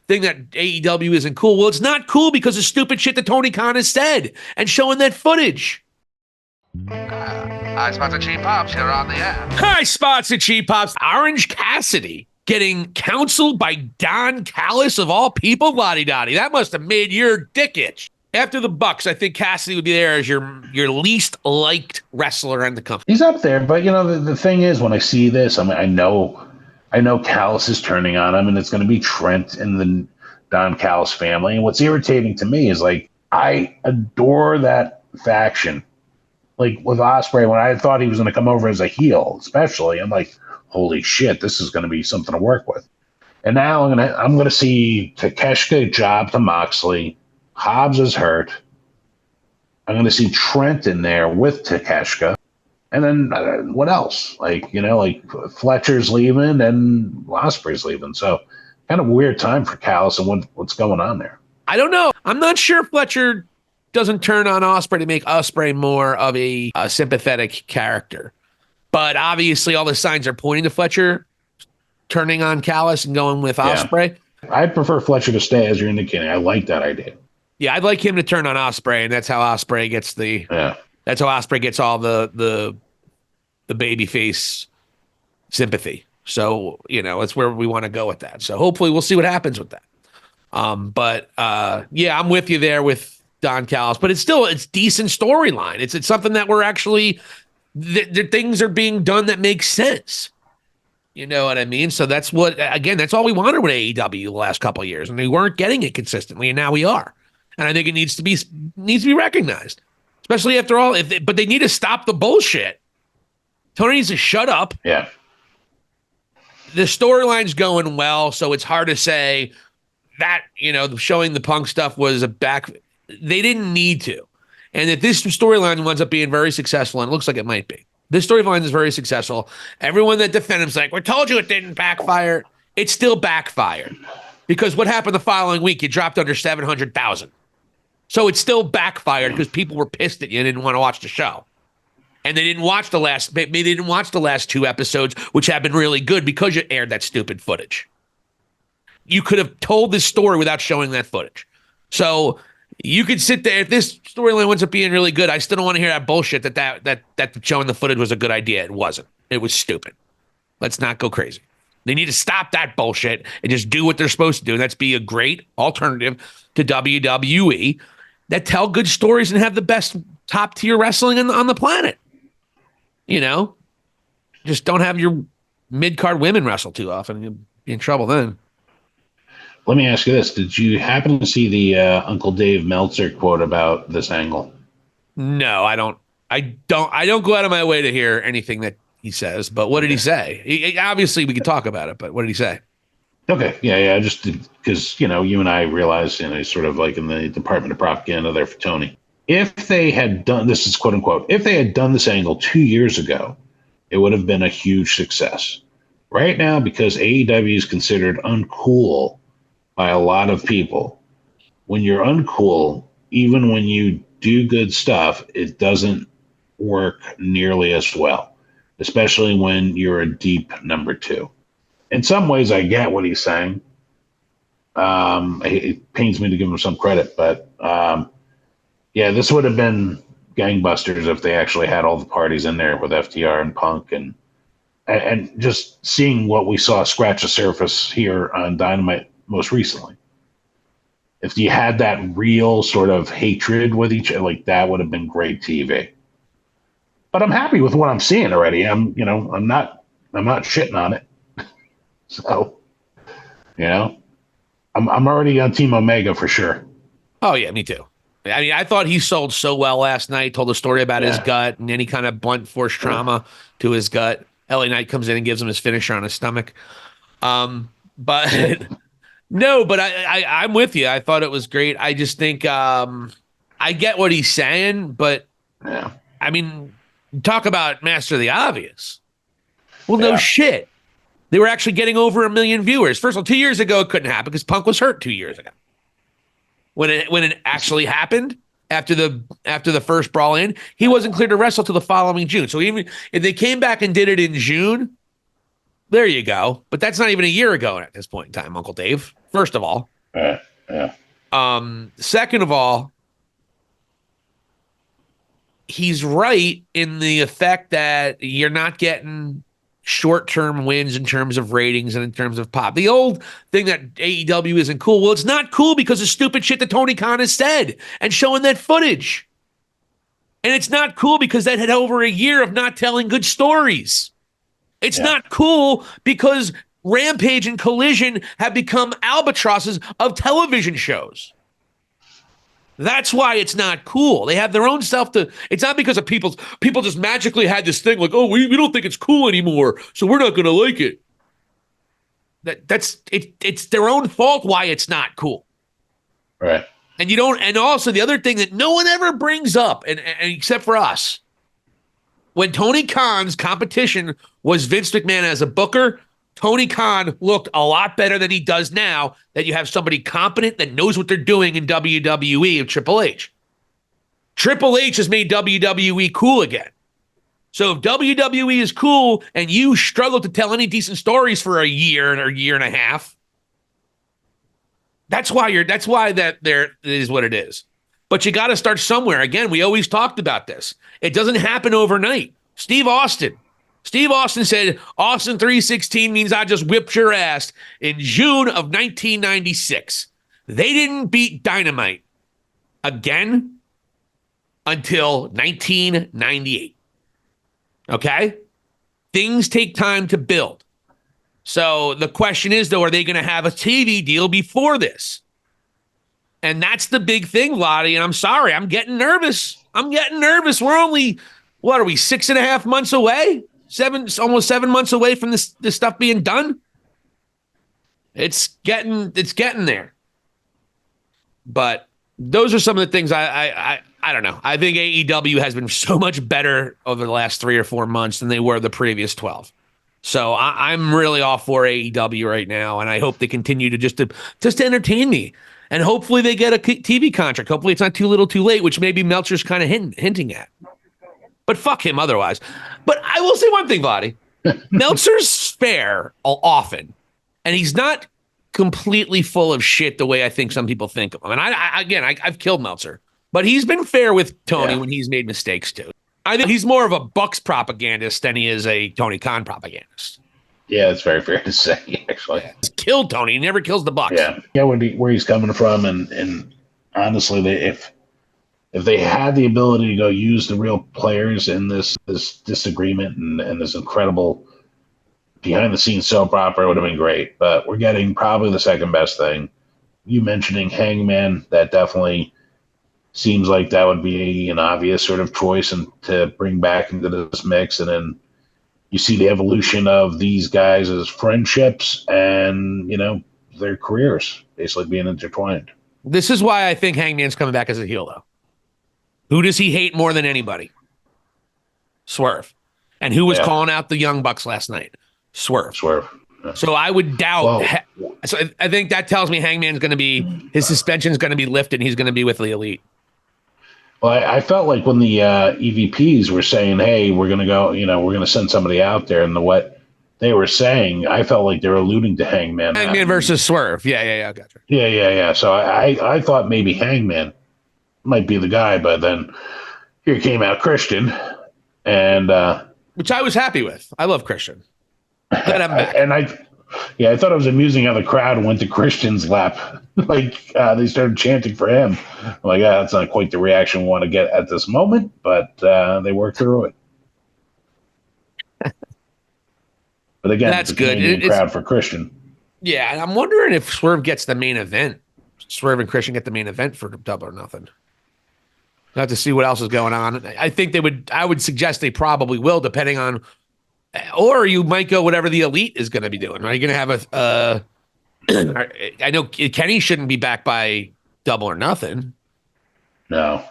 thing that AEW isn't cool. Well, it's not cool because of stupid shit that Tony Khan has said and showing that footage. I sponsor Cheap Pops here on the air. Hi, sponsor Cheap Pops. Orange Cassidy getting counseled by Don Callis of all people, la-di-da-di. That must have made your dick itch. After the Bucks, I think Cassidy would be there as your least liked wrestler in the company. He's up there, but the thing is, when I see this, I mean, I know Callis is turning on him, and it's going to be Trent and the Don Callis family. And what's irritating to me is, like, I adore that faction. Like with Ospreay, when I thought he was going to come over as a heel, especially, I'm like, holy shit, this is going to be something to work with. And now I'm gonna see Takeshita job to Moxley. Hobbs is hurt. I'm going to see Trent in there with Takeshita. And then what else? Like Fletcher's leaving and Ospreay's leaving. So kind of weird time for Callis and what's going on there. I don't know. I'm not sure Fletcher doesn't turn on Ospreay to make Ospreay more of a sympathetic character. But obviously all the signs are pointing to Fletcher turning on Callis and going with Ospreay. I'd prefer Fletcher to stay, as you're indicating. I like that idea. Yeah, I'd like him to turn on Ospreay, and that's how Ospreay gets that's how Ospreay gets all the babyface sympathy. So, it's where we want to go with that. So hopefully we'll see what happens with that. But I'm with you there with Don Callis, but it's decent storyline. It's something that we're actually the things are being done that makes sense. You know what I mean? So that's that's all we wanted with AEW the last couple of years, and we weren't getting it consistently, and now we are. And I think it needs to be recognized, especially after all. But they need to stop the bullshit. Tony needs to shut up. Yeah. The storyline's going well, so it's hard to say that showing the Punk stuff was a back. They didn't need to, and if this storyline winds up being very successful, and it looks like it might be. This storyline is very successful. Everyone that defends him's like, we told you it didn't backfire. It still backfired. Because what happened the following week? You dropped under 700,000. So it still backfired because people were pissed at you and didn't want to watch the show. And they didn't watch the last two episodes, which have been really good because you aired that stupid footage. You could have told this story without showing that footage. So you could sit there. If this storyline winds up being really good, I still don't want to hear that bullshit that showing the footage was a good idea. It wasn't. It was stupid. Let's not go crazy. They need to stop that bullshit and just do what they're supposed to do. And that's be a great alternative to WWE that tell good stories and have the best top tier wrestling on the planet. Just don't have your mid-card women wrestle too often. You'll be in trouble then. Let me ask you this. Did you happen to see the Uncle Dave Meltzer quote about this angle? No, I don't go out of my way to hear anything that he says, but what did he say? Obviously we could talk about it, but what did he say? Okay. Yeah. Just because, you and I realized, sort of like in the Department of Propaganda there for Tony, if they had done, this is quote unquote, if they had done this angle 2 years ago, it would have been a huge success. Right now, because AEW is considered uncool by a lot of people, when you're uncool, even when you do good stuff, it doesn't work nearly as well, especially when you're a deep number two. In some ways, I get what he's saying. It pains me to give him some credit, but this would have been gangbusters if they actually had all the parties in there with FTR and Punk and just seeing what we saw scratch the surface here on Dynamite most recently. If you had that real sort of hatred with each other, like that would have been great TV. But I'm happy with what I'm seeing already. I'm not shitting on it. So, I'm already on Team Omega for sure. Oh yeah, me too. I mean, I thought he sold so well last night, told a story about his gut and any kind of blunt force trauma to his gut. LA Knight comes in and gives him his finisher on his stomach. But no, but I'm with you. I thought it was great. I just think I get what he's saying, but I mean, talk about master of the obvious. Well, no shit. They were actually getting over 1 million viewers. First of all, 2 years ago, it couldn't happen because Punk was hurt 2 years ago. When it actually happened after the first Brawl In, he wasn't cleared to wrestle till the following June. So even if they came back and did it in June, there you go. But that's not even a year ago at this point in time, Uncle Dave. First of all, Yeah. Second of all, he's right in the effect that you're not getting short-term wins in terms of ratings and in terms of pop. The old thing that AEW isn't cool. Well, it's not cool because of stupid shit that Tony Khan has said and showing that footage. And it's not cool because that had over a year of not telling good stories. It's not cool because Rampage and Collision have become albatrosses of television shows. That's why it's not cool. They have their own stuff to. It's not because of people just magically had this thing like, oh, we don't think it's cool anymore, so we're not going to like it. That's it. It's their own fault why it's not cool. Right. And you don't. And also the other thing that no one ever brings up, and except for us, when Tony Khan's competition was Vince McMahon as a booker, Tony Khan looked a lot better than he does now that you have somebody competent that knows what they're doing in WWE of Triple H. Triple H has made WWE cool again. So if WWE is cool and you struggle to tell any decent stories for a year or year and a half, that's why that there is what it is. But you got to start somewhere. Again, we always talked about this. It doesn't happen overnight. Steve Austin said, Austin 316 means I just whipped your ass in June of 1996. They didn't beat Dynamite again until 1998. Okay? Things take time to build. So the question is, though, are they going to have a TV deal before this? And that's the big thing, Lottie. And I'm sorry, I'm getting nervous. We're only, what are we, 6.5 months away? Almost 7 months away from this stuff being done. It's getting there. But those are some of the things I don't know. I think AEW has been so much better over the last 3 or 4 months than they were the previous 12. So I'm really all for AEW right now, and I hope they continue to just to entertain me. And hopefully they get a TV contract. Hopefully it's not too little too late, which maybe Meltzer's kind of hinting at. But fuck him otherwise. But I will say one thing, Vladdy. Meltzer's fair often, and he's not completely full of shit the way I think some people think of him. And I've killed Meltzer, but he's been fair with Tony when he's made mistakes too. I think he's more of a Bucks propagandist than he is a Tony Khan propagandist. Yeah, it's very fair to say, actually. He's killed Tony. He never kills the Bucks. Yeah, where he's coming from, and honestly, if they had the ability to go use the real players in this disagreement and this incredible behind-the-scenes soap opera, it would have been great. But we're getting probably the second best thing. You mentioning Hangman, that definitely seems like that would be an obvious sort of choice and to bring back into this mix. And then you see the evolution of these guys as friendships and, their careers basically being intertwined. This is why I think Hangman's coming back as a heel, though. Who does he hate more than anybody? Swerve. And who was calling out the Young Bucks last night? Swerve. Yeah. So I would doubt. So I think that tells me Hangman's going to be, his suspension is going to be lifted and he's going to be with the Elite. Well, I felt like when the EVPs were saying, hey, we're going to go, we're going to send somebody out there, and what they were saying, I felt like they were alluding to Hangman. Hangman versus Swerve. Yeah, gotcha. Yeah. So I thought maybe Hangman might be the guy, but then here came out Christian, and which I was happy with. I love Christian. Glad I'm back. And I thought it was amusing how the crowd went to Christian's lap. They started chanting for him. I'm like, that's not quite the reaction we want to get at this moment, but they worked through it. But again, that's good. It's crowd for Christian. Yeah, and I'm wondering if Swerve gets the main event. Swerve and Christian get the main event for Double or Nothing. We'll have to see what else is going on. I think they would. I would suggest they probably will, depending on. Or you might go whatever the Elite is going to be doing. Are you going to have I know Kenny shouldn't be back by Double or Nothing. No.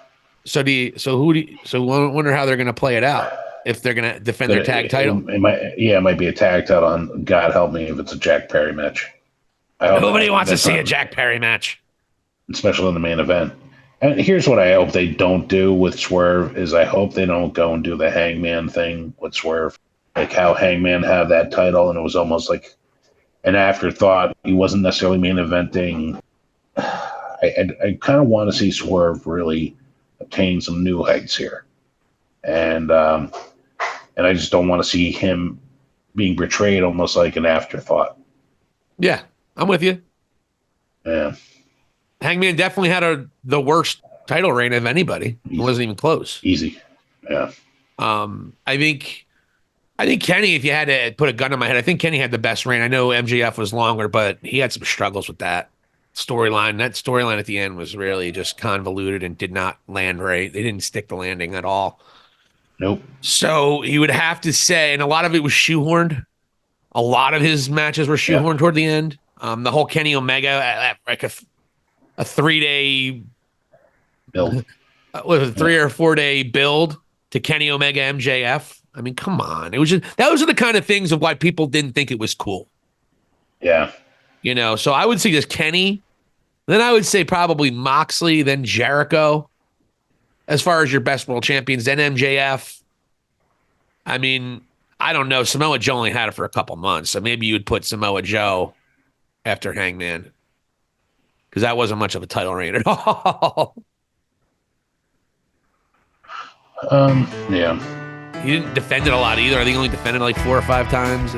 So I wonder how they're going to play it out. If they're going to defend their tag title. It might be a tag title on, God help me, if it's a Jack Perry match. Nobody wants to see a Jack Perry match. Especially in the main event. And here's what I hope they don't do with Swerve is I hope they don't go and do the Hangman thing with Swerve. Like how Hangman had that title and it was almost like an afterthought. He wasn't necessarily main eventing I kind of want to see Swerve really obtain some new heights here, and I just don't want to see him being betrayed almost like an afterthought. Yeah, I'm with you. Yeah, Hangman definitely had the worst title reign of anybody. It wasn't even close. Easy. Yeah. I think Kenny, if you had to put a gun in my head, I think Kenny had the best reign. I know MJF was longer, but he had some struggles with that storyline. That storyline at the end was really just convoluted and did not land right. They didn't stick the landing at all. Nope. So he would have to say, and a lot of it was shoehorned. A lot of his matches were shoehorned toward the end. The whole Kenny Omega, like a 3-day build. Was a 3 or 4 day build to Kenny Omega MJF. I mean, come on. It was just, those are the kind of things of why people didn't think it was cool. Yeah. So I would say just Kenny. Then I would say probably Moxley, then Jericho. As far as your best world champions, then MJF. I mean, I don't know. Samoa Joe only had it for a couple months, so maybe you would put Samoa Joe after Hangman, because that wasn't much of a title reign at all. Yeah. He didn't defend it a lot either. I think he only defended like 4 or 5 times.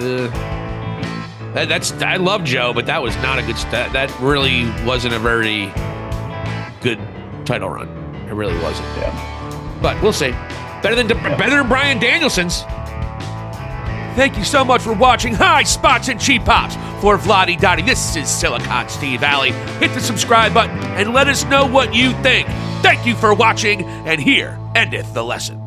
I love Joe, but that was not a good that really wasn't a very good title run. It really wasn't. Yeah. But we'll see. Better than Bryan Danielson's. Thank you so much for watching High Spots and Cheap Pops. For Vladi Dottie, this is Silicon Steve Alley. Hit the subscribe button and let us know what you think. Thank you for watching, and here endeth the lesson.